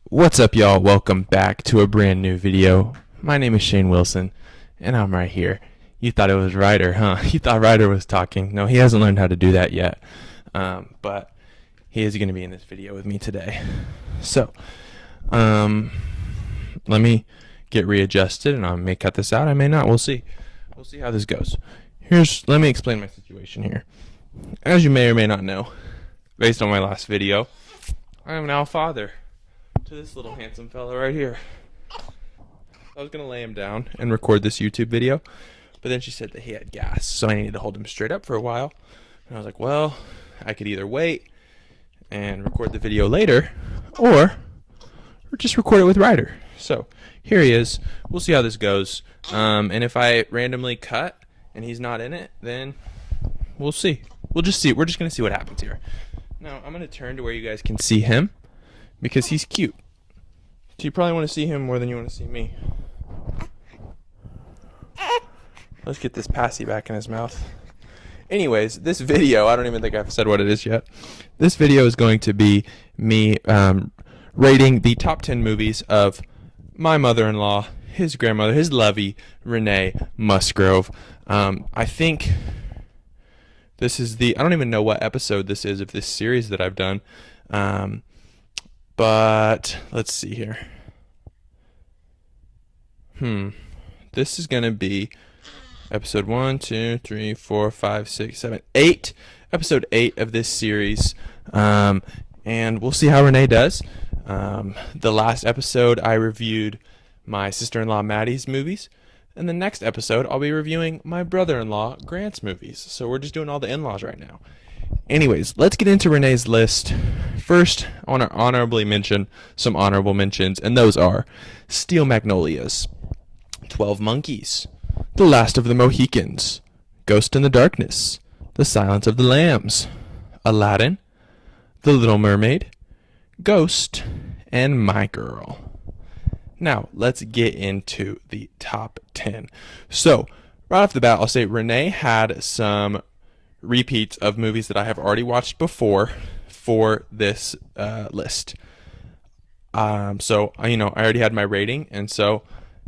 What's up, y'all? Welcome back to a brand new video. My name is Shane Wilson, and I'm right here. You thought it was Ryder, huh? You thought Ryder was talking. No, he hasn't learned how to do that yet. But he is going to be in this video with me today. So, let me get readjusted, and I may cut this out. I may not. We'll see. We'll see how this goes. Let me explain my situation here. As you may or may not know, based on my last video, I am now a father to this little handsome fella right here. I was gonna lay him down and record this YouTube video, but then she said that he had gas, so I needed to hold him straight up for a while. And I was like, well, I could either wait and record the video later, or just record it with Ryder. So here he is. We'll see how this goes. And if I randomly cut and he's not in it, then we'll see. We'll just see. We're just gonna see what happens here. Now I'm gonna turn to where you guys can see him, because he's cute. So you probably want to see him more than you want to see me. Let's get this passy back in his mouth. Anyways, this video, I don't even think I've said what it is yet. This video is going to be me rating the top 10 movies of my mother-in-law, his grandmother, his lovey, Renee Musgrove. I think this is I don't even know what episode this is of this series that I've done. But let's see here. This is going to be episode 1, 2, 3, 4, 5, 6, 7, 8. Episode 8 of this series. And we'll see how Renee does. The last episode I reviewed my sister-in-law Maddie's movies. And the next episode I'll be reviewing my brother-in-law Grant's movies. So we're just doing all the in-laws right now. Anyways, let's get into Renee's list. First, I want to honorably mention some honorable mentions, and those are Steel Magnolias, 12 Monkeys, The Last of the Mohicans, Ghost in the Darkness, The Silence of the Lambs, Aladdin, The Little Mermaid, Ghost, and My Girl. Now, let's get into the top 10. So, right off the bat, I'll say Renee had some repeats of movies that I have already watched before for this list. So I already had my rating, and so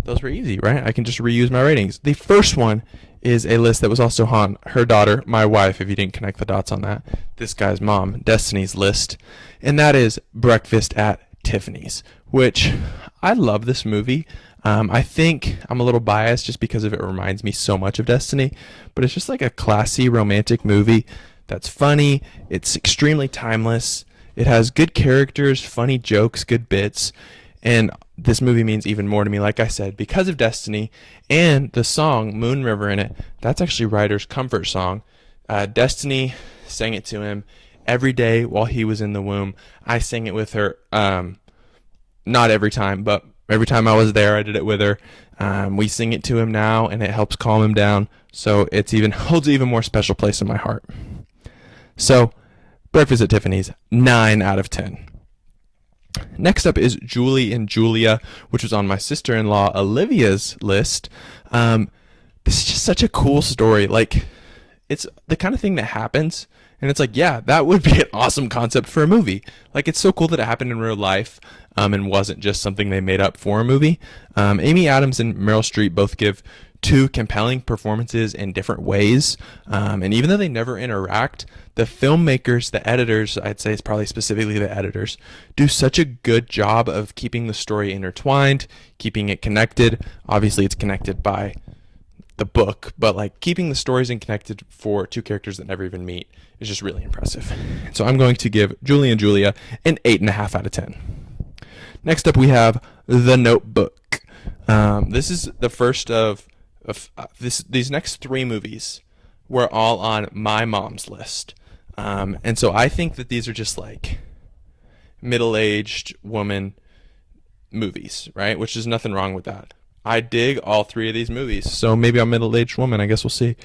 those were easy, right? I can just reuse my ratings. The first one is a list that was also on her daughter, my wife, if you didn't connect the dots on that, this guy's mom, Destiny's list, and that is Breakfast at Tiffany's, which I love this movie. I think I'm a little biased just because it reminds me so much of Destiny, but it's just like a classy romantic movie that's funny. It's extremely timeless. It has good characters, funny jokes, good bits, and this movie means even more to me, like I said, because of Destiny and the song Moon River in it. That's actually Ryder's comfort song. Destiny sang it to him every day while he was in the womb. I sang it with her, not every time, but every time I was there, I did it with her. We sing it to him now, and it helps calm him down. So it holds an even more special place in my heart. So, Breakfast at Tiffany's, 9 out of 10. Next up is Julie and Julia, which was on my sister-in-law Olivia's list. This is just such a cool story. Like, it's the kind of thing that happens, and it's like, yeah, that would be an awesome concept for a movie. Like, it's so cool that it happened in real life, and wasn't just something they made up for a movie. Amy Adams and Meryl Streep both give two compelling performances in different ways. And even though they never interact, the filmmakers, the editors, I'd say it's probably specifically the editors, do such a good job of keeping the story intertwined, keeping it connected. Obviously, it's connected by the book, but like keeping the stories in connected for two characters that never even meet is just really impressive. So I'm going to give Julie and Julia an 8.5 out of 10. Next up, we have The Notebook. This is the first of these next three movies were all on my mom's list. And so I think that these are just like middle-aged woman movies, right? Which is nothing wrong with that. I dig all three of these movies, so maybe I'm a middle-aged woman. I guess we'll see.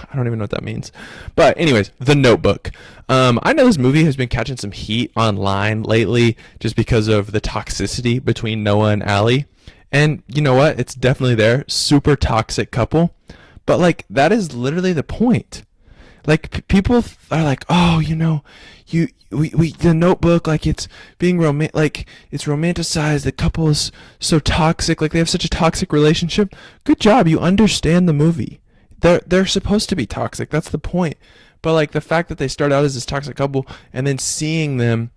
I don't even know what that means. But anyways, The Notebook. I know this movie has been catching some heat online lately just because of the toxicity between Noah and Allie. And you know what? It's definitely there. Super toxic couple. But like, that is literally the point. Like people are like, oh, we the Notebook, like it's being like it's romanticized. The couple is so toxic, like they have such a toxic relationship. Good job, you understand the movie. They're supposed to be toxic. That's the point. But like the fact that they start out as this toxic couple and then seeing them,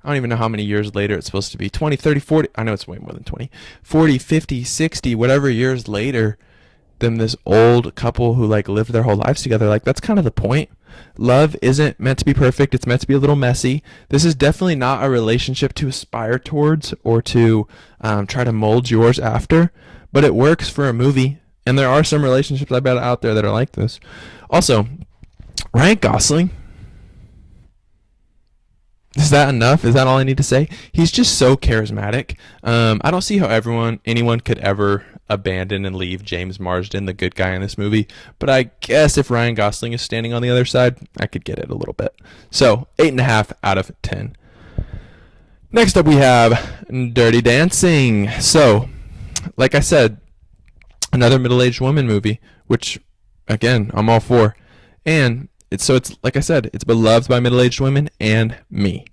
I don't even know how many years later it's supposed to be, 20, 30, 40, I know it's way more than 20, 40, 50, 60, whatever years later, them this old couple who like lived their whole lives together. Like that's kind of the point. Love isn't meant to be perfect. It's meant to be a little messy. This is definitely not a relationship to aspire towards or to try to mold yours after, but it works for a movie. And there are some relationships I bet out there that are like this. Also, Ryan Gosling, is that enough? Is that all I need to say? He's just so charismatic. I don't see how anyone could ever abandon and leave James Marsden, the good guy in this movie. But I guess if Ryan Gosling is standing on the other side, I could get it a little bit. So 8.5 out of 10. Next up, we have Dirty Dancing. So, like I said, another middle-aged woman movie, which, again, I'm all for. And it's like I said, it's beloved by middle-aged women and me.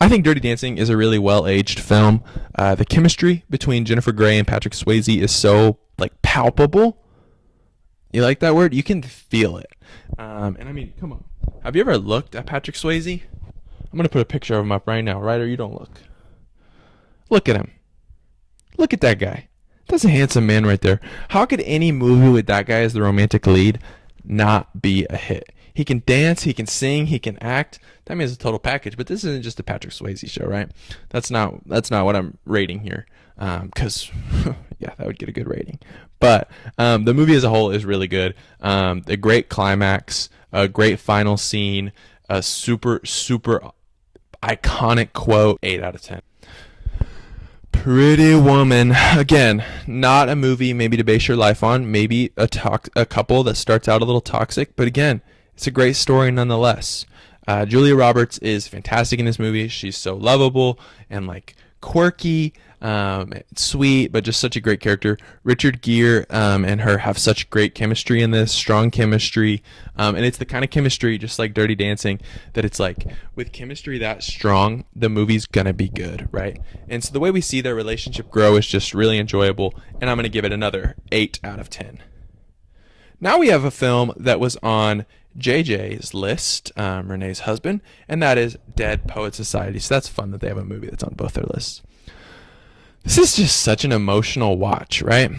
I think Dirty Dancing is a really well-aged film. The chemistry between Jennifer Grey and Patrick Swayze is so like palpable. You like that word? You can feel it. And I mean, come on. Have you ever looked at Patrick Swayze? I'm gonna put a picture of him up right now, right? Or you don't look. Look at him. Look at that guy. That's a handsome man right there. How could any movie with that guy as the romantic lead not be a hit? He can dance, he can sing, he can act. That means a total package. But this isn't just a Patrick Swayze show, right? That's not what I'm rating here. Because yeah, that would get a good rating. But the movie as a whole is really good. A great climax, a great final scene, a super iconic quote. 8 out of 10. Pretty Woman, again, not a movie maybe to base your life on, maybe a couple that starts out a little toxic, but again, it's a great story nonetheless. Julia Roberts is fantastic in this movie. She's so lovable and like quirky, sweet, but just such a great character. Richard Gere and her have such great chemistry in this, strong chemistry, and it's the kind of chemistry, just like Dirty Dancing, that it's like with chemistry that strong, the movie's gonna be good, right? And so the way we see their relationship grow is just really enjoyable, and I'm gonna give it another 8 out of 10. Now we have a film that was on JJ's list, Renee's husband, and that is Dead Poet Society. So that's fun that they have a movie that's on both their lists. This is just such an emotional watch, right?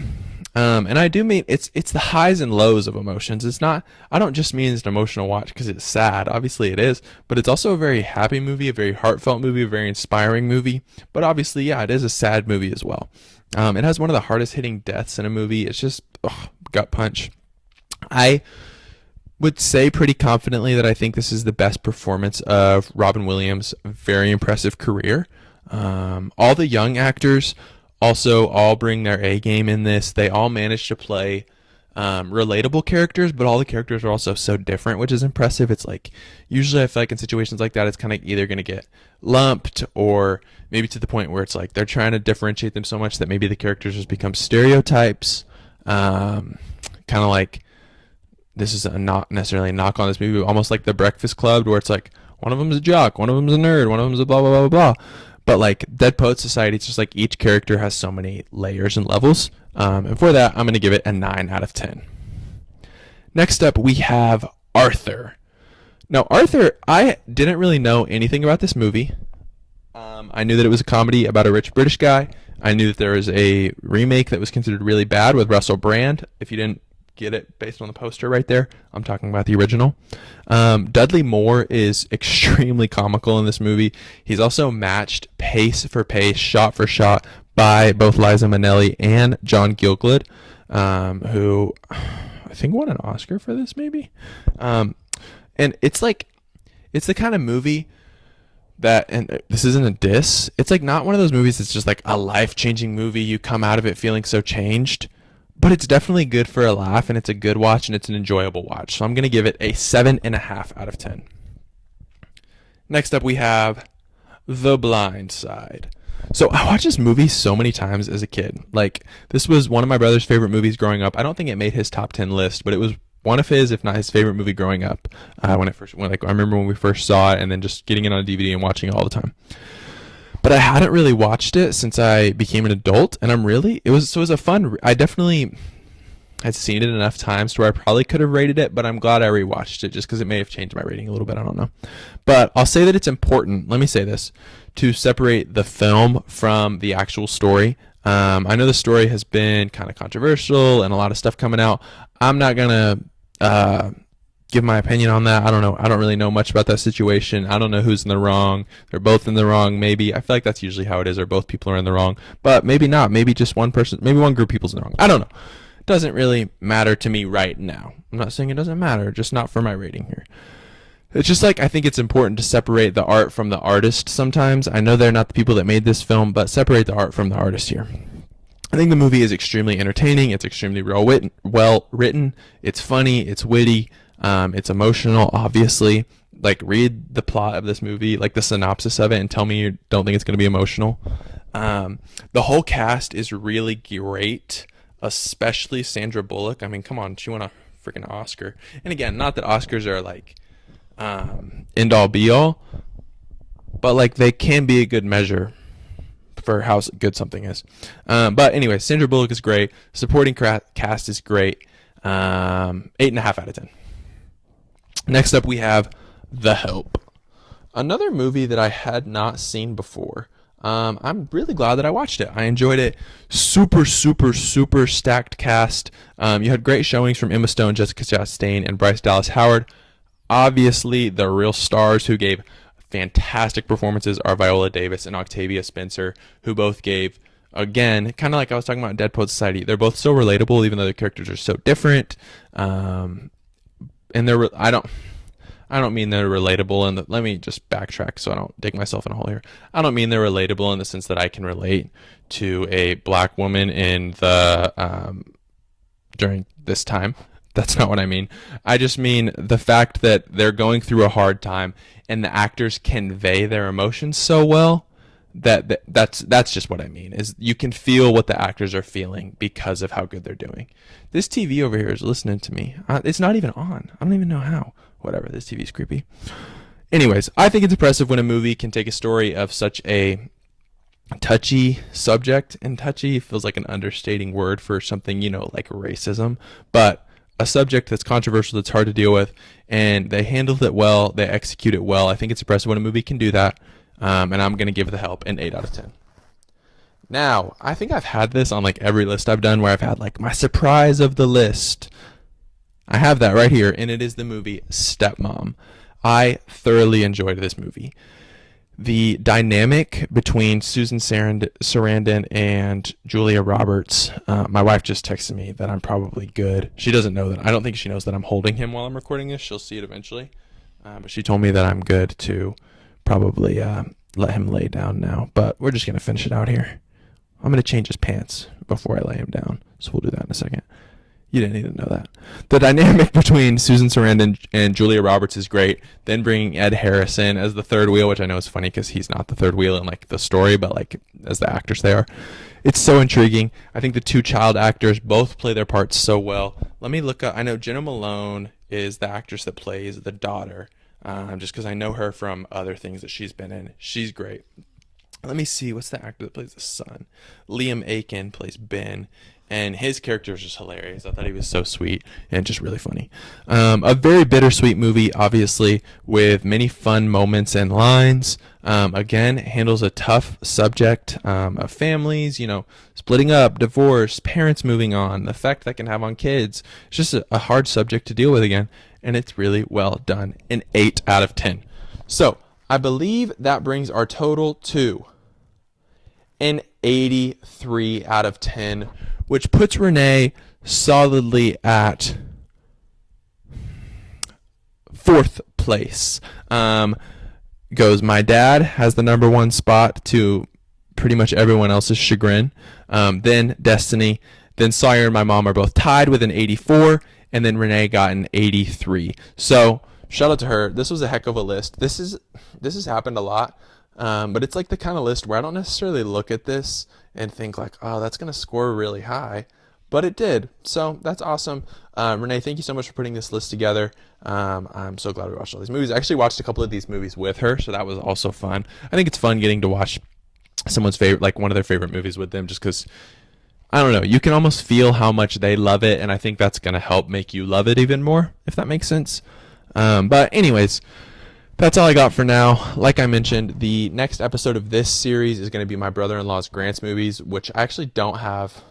And I do mean it's the highs and lows of emotions. It's not, I don't just mean it's an emotional watch because it's sad. Obviously it is, but it's also a very happy movie, a very heartfelt movie, a very inspiring movie. But obviously, yeah, it is a sad movie as well. It has one of the hardest hitting deaths in a movie. It's just gut punch. I would say pretty confidently that I think this is the best performance of Robin Williams' very impressive career. All the young actors also all bring their A game in this. They all manage to play relatable characters, but all the characters are also so different, which is impressive. It's like, usually I feel like in situations like that, it's kind of either going to get lumped or maybe to the point where it's like they're trying to differentiate them so much that maybe the characters just become stereotypes. Kind of like, this is not necessarily a knock on this movie, almost like The Breakfast Club, where it's like one of them's a jock, one of them's a nerd, one of them's a blah, blah, blah, blah, blah. But like Dead Poet Society, it's just like each character has so many layers and levels. And for that, I'm going to give it a 9 out of 10. Next up, we have Arthur. Now, Arthur, I didn't really know anything about this movie. I knew that it was a comedy about a rich British guy. I knew that there was a remake that was considered really bad with Russell Brand. If you didn't get it based on the poster right there, I'm talking about the original. Dudley Moore is extremely comical in this movie. He's also matched pace for pace, shot for shot by both Liza Minnelli and John Gielgud, who I think won an Oscar for this maybe. And it's like, it's the kind of movie that, and this isn't a diss, it's like not one of those movies that's just like a life-changing movie. You come out of it feeling so changed. But it's definitely good for a laugh, and it's a good watch, and it's an enjoyable watch. So I'm going to give it a 7.5 out of 10. Next up, we have The Blind Side. So I watched this movie so many times as a kid. Like, this was one of my brother's favorite movies growing up. I don't think it made his top 10 list, but it was one of his, if not his favorite movie growing up. Like I remember when we first saw it, and then just getting it on DVD and watching it all the time. But I hadn't really watched it since I became an adult, and it was a fun. I definitely had seen it enough times to where I probably could have rated it, but I'm glad I rewatched it just because it may have changed my rating a little bit. I don't know. But I'll say that it's important, let me say this, to separate the film from the actual story. I know the story has been kind of controversial and a lot of stuff coming out. I'm not going to give my opinion on that. I don't know. I don't really know much about that situation. I don't know who's in the wrong. They're both in the wrong, maybe. I feel like that's usually how it is, or both people are in the wrong. But maybe not. Maybe just one person, maybe one group of people's in the wrong. I don't know. Doesn't really matter to me right now. I'm not saying it doesn't matter, just not for my rating here. It's just like I think it's important to separate the art from the artist sometimes. I know they're not the people that made this film, but separate the art from the artist here. I think the movie is extremely entertaining. It's extremely well written. It's funny. It's witty. It's emotional, obviously. Like, read the plot of this movie, like the synopsis of it, and tell me you don't think it's going to be emotional. The whole cast is really great. Especially Sandra Bullock. I mean, come on, she won a freaking Oscar. And again, not that Oscars are like end all be all, but like they can be a good measure for how good something is. But anyway, Sandra Bullock is great. Supporting cast is great. 8.5 out of 10. Next up, we have The Help, another movie that I had not seen before. I'm really glad that I watched it. I enjoyed it. Super stacked cast. You had great showings from Emma Stone, Jessica Chastain, and Bryce Dallas Howard. Obviously, the real stars who gave fantastic performances are Viola Davis and Octavia Spencer, who both gave, again, kind of like I was talking about Dead Poet Society. They're both so relatable, even though their characters are so different. And I don't mean they're relatable, and let me just backtrack so I don't dig myself in a hole here. I don't mean they're relatable in the sense that I can relate to a black woman in the during this time. That's not what I mean. I just mean the fact that they're going through a hard time, and the actors convey their emotions so well that's just what I mean. Is you can feel what the actors are feeling because of how good they're doing. This TV over here is listening to me. It's not even on. I don't even know how. Whatever, this TV is creepy. Anyways, I think it's impressive when a movie can take a story of such a touchy subject, and touchy feels like an understating word for something, like racism, but a subject that's controversial, that's hard to deal with, and they handled it well, they execute it well. I think it's impressive when a movie can do that, and I'm going to give The Help an 8 out of 10. Now, I think I've had this on like every list I've done where I've had like my surprise of the list. I have that right here, and it is the movie Stepmom. I thoroughly enjoyed this movie. The dynamic between Susan Sarandon and Julia Roberts. My wife just texted me that I'm probably good. She doesn't know that. I don't think she knows that I'm holding him while I'm recording this. She'll see it eventually. But she told me that I'm good to probably let him lay down now. But we're just going to finish it out here. I'm going to change his pants before I lay him down. So we'll do that in a second. You didn't need to know that. The dynamic between Susan Sarandon and Julia Roberts is great. Then bringing Ed Harrison as the third wheel, which I know is funny because he's not the third wheel in like the story, but like as the actors they are. It's so intriguing. I think the two child actors both play their parts so well. Let me look up. I know Jenna Malone is the actress that plays the daughter, just because I know her from other things that she's been in. She's great. Let me see. What's the actor that plays the son? Liam Aiken plays Ben. And his character is just hilarious. I thought he was so sweet and just really funny. A very bittersweet movie, obviously, with many fun moments and lines. Again, handles a tough subject of families, splitting up, divorce, parents moving on, the effect that can have on kids. It's just a hard subject to deal with again, and it's really well done. An 8 out of 10. So I believe that brings our total to an 83 out of 10, which puts Renee solidly at 4th place. Goes my dad has the number 1 spot to pretty much everyone else's chagrin. Then Destiny, then Sawyer and my mom are both tied with an 84, and then Renee got an 83. So shout out to her. This was a heck of a list. This has happened a lot. But it's like the kind of list where I don't necessarily look at this and think like, oh, that's going to score really high. but it did. So that's awesome. Renee, thank you so much for putting this list together. I'm so glad we watched all these movies. I actually watched a couple of these movies with her, so that was also fun. I think it's fun getting to watch someone's favorite, like one of their favorite movies with them, just because I don't know, you can almost feel how much they love it, and I think that's going to help make you love it even more, if that makes sense. But anyways, that's all I got for now. Like I mentioned, the next episode of this series is going to be my brother-in-law's Grant's movies, which I actually don't have.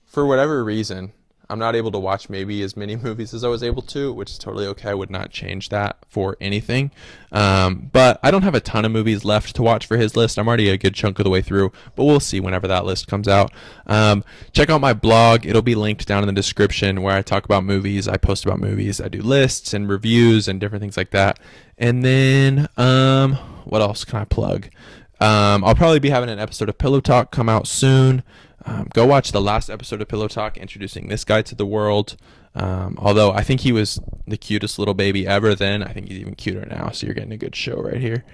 For whatever reason, I'm not able to watch maybe as many movies as I was able to, which is totally okay. I would not change that for anything. But I don't have a ton of movies left to watch for his list. I'm already a good chunk of the way through, but we'll see whenever that list comes out. Check out my blog. It'll be linked down in the description where I talk about movies. I post about movies. I do lists and reviews and different things like that. And then, what else can I plug? I'll probably be having an episode of Pillow Talk come out soon. Go watch the last episode of Pillow Talk introducing this guy to the world. Although I think he was the cutest little baby ever then. I think he's even cuter now, so you're getting a good show right here.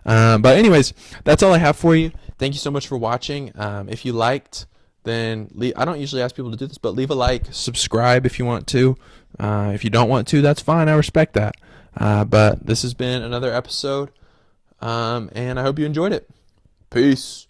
But anyways, that's all I have for you. Thank you so much for watching. If you liked, then I don't usually ask people to do this, but leave a like, subscribe if you want to. If you don't want to, that's fine. I respect that. But this has been another episode, and I hope you enjoyed it. Peace.